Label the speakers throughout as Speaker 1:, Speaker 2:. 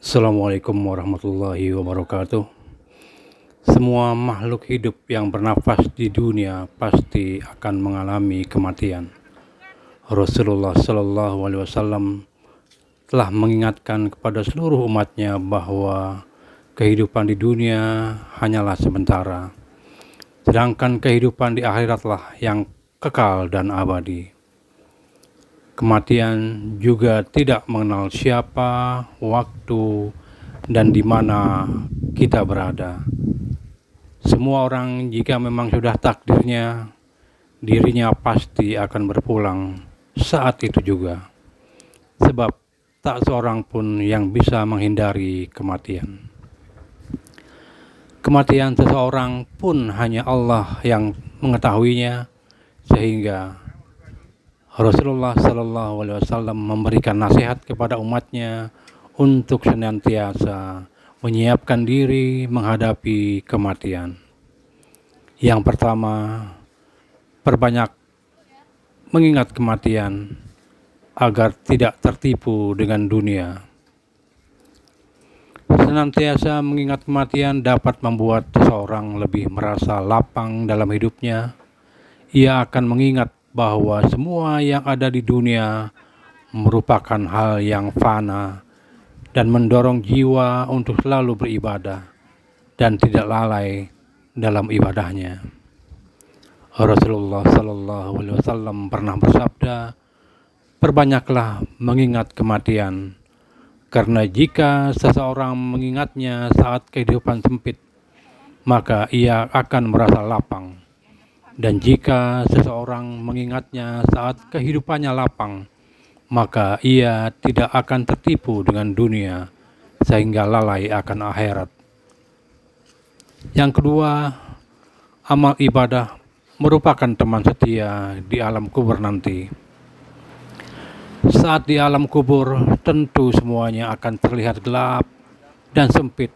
Speaker 1: Assalamualaikum warahmatullahi wabarakatuh. Semua makhluk hidup yang bernafas di dunia pasti akan mengalami kematian. Rasulullah Shallallahu Alaihi Wasallam telah mengingatkan kepada seluruh umatnya bahwa kehidupan di dunia hanyalah sementara, sedangkan kehidupan di akhiratlah yang kekal dan abadi. Kematian juga tidak mengenal siapa, waktu, dan di mana kita berada. Semua orang jika memang sudah takdirnya, dirinya pasti akan berpulang saat itu juga. Sebab tak seorang pun yang bisa menghindari kematian. Kematian seseorang pun hanya Allah yang mengetahuinya, sehingga Rasulullah Shallallahu Alaihi Wasallam memberikan nasihat kepada umatnya untuk senantiasa menyiapkan diri menghadapi kematian. Yang pertama, perbanyak mengingat kematian agar tidak tertipu dengan dunia. Senantiasa mengingat kematian dapat membuat seseorang lebih merasa lapang dalam hidupnya. Ia akan mengingat bahwa semua yang ada di dunia merupakan hal yang fana dan mendorong jiwa untuk selalu beribadah dan tidak lalai dalam ibadahnya. Rasulullah Shallallahu Alaihi Wasallam pernah bersabda, "Perbanyaklah mengingat kematian, karena jika seseorang mengingatnya saat kehidupan sempit, maka ia akan merasa lapang. Dan jika seseorang mengingatnya saat kehidupannya lapang, maka ia tidak akan tertipu dengan dunia sehingga lalai akan akhirat." Yang kedua, amal ibadah merupakan teman setia di alam kubur nanti. Saat di alam kubur, tentu semuanya akan terlihat gelap dan sempit,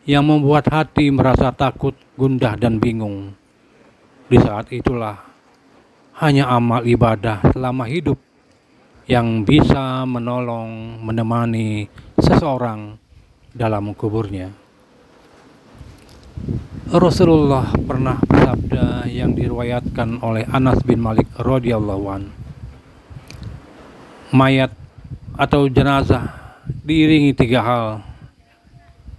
Speaker 1: yang membuat hati merasa takut, gundah, dan bingung. Di saat itulah hanya amal ibadah selama hidup yang bisa menolong, menemani seseorang dalam kuburnya. Rasulullah pernah bersabda yang diriwayatkan oleh Anas bin Malik radhiyallahu an, mayat atau jenazah diiringi 3 hal.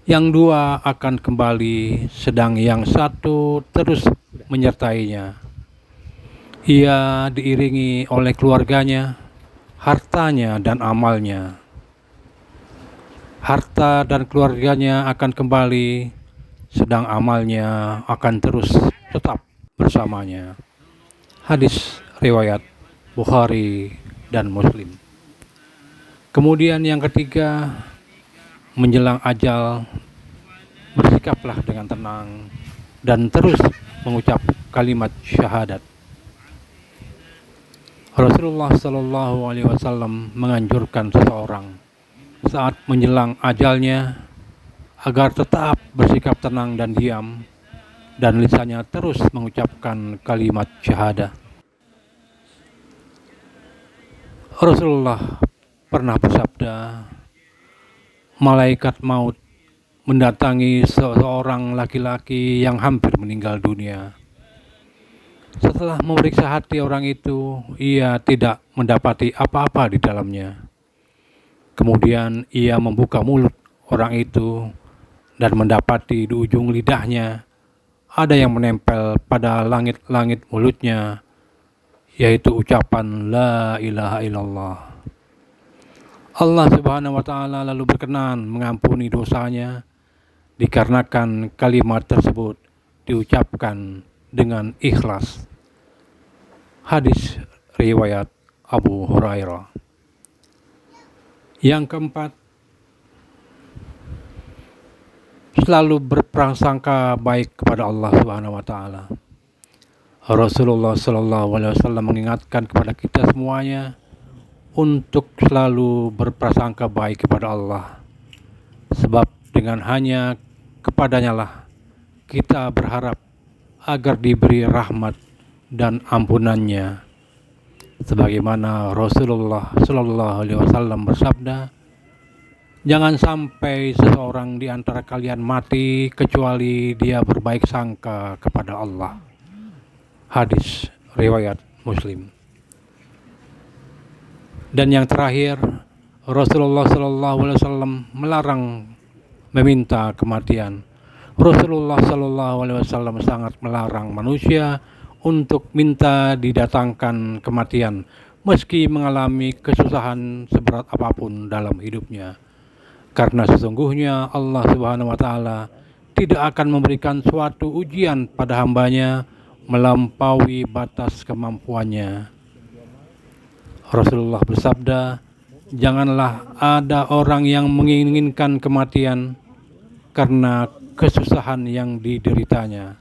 Speaker 1: Yang 2 akan kembali, sedang yang 1 terus menyertainya. Ia diiringi oleh keluarganya, hartanya, dan amalnya. Harta dan keluarganya akan kembali, sedang amalnya akan terus tetap bersamanya. Hadis riwayat Bukhari dan Muslim. Kemudian yang ketiga, menjelang ajal, bersikaplah dengan tenang dan terus mengucap kalimat syahadat. Rasulullah Shallallahu Alaihi Wasallam menganjurkan seseorang saat menjelang ajalnya agar tetap bersikap tenang dan diam, dan lisannya terus mengucapkan kalimat syahadat. Rasulullah pernah bersabda, malaikat maut mendatangi seorang laki-laki yang hampir meninggal dunia. Setelah memeriksa hati orang itu, ia tidak mendapati apa-apa di dalamnya. Kemudian ia membuka mulut orang itu dan mendapati di ujung lidahnya ada yang menempel pada langit-langit mulutnya, yaitu ucapan La ilaha illallah. Allah Subhanahu wa Ta'ala lalu berkenan mengampuni dosanya dikarenakan kalimat tersebut diucapkan dengan ikhlas. Hadis riwayat Abu Hurairah. Yang keempat, selalu berprasangka baik kepada Allah Subhanahu wa Ta'ala. Rasulullah Shallallahu Alaihi Wasallam mengingatkan kepada kita semuanya untuk selalu berprasangka baik kepada Allah, sebab dengan hanya kepadanya lah kita berharap agar diberi rahmat dan ampunannya. Sebagaimana Rasulullah Shallallahu Alaihi Wasallam bersabda, Jangan sampai seseorang di antara kalian mati kecuali dia berbaik sangka kepada Allah. Hadis riwayat Muslim. Dan yang terakhir, Rasulullah SAW melarang meminta kematian. Rasulullah SAW sangat melarang manusia untuk minta didatangkan kematian, meski mengalami kesusahan seberat apapun dalam hidupnya. Karena sesungguhnya Allah Subhanahu wa Ta'ala tidak akan memberikan suatu ujian pada hambanya melampaui batas kemampuannya. Rasulullah bersabda, janganlah ada orang yang menginginkan kematian karena kesusahan yang dideritanya.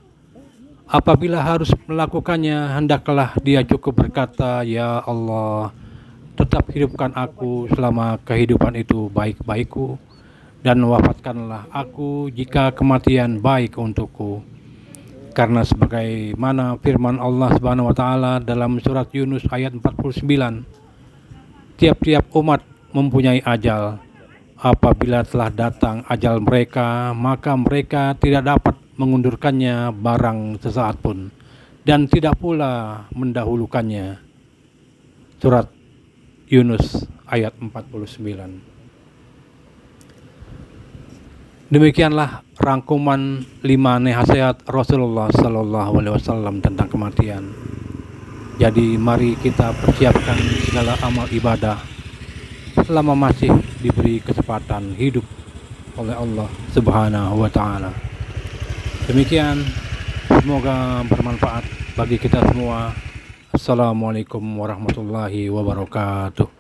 Speaker 1: Apabila harus melakukannya, hendaklah dia cukup berkata, ya Allah, tetap hidupkan aku selama kehidupan itu baik-baikku, dan wafatkanlah aku jika kematian baik untukku. Karena sebagaimana firman Allah Subhanahu wa Ta'ala dalam surat Yunus ayat 49, tiap-tiap umat mempunyai ajal. Apabila telah datang ajal mereka, maka mereka tidak dapat mengundurkannya barang sesaat pun, dan tidak pula mendahulukannya. Surat Yunus ayat 49. Demikianlah rangkuman 5 nasihat Rasulullah SAW tentang kematian. Jadi mari kita persiapkan segala amal ibadah selama masih diberi kesempatan hidup oleh Allah Subhanahu wa Ta'ala. Demikian, semoga bermanfaat bagi kita semua. Assalamualaikum warahmatullahi wabarakatuh.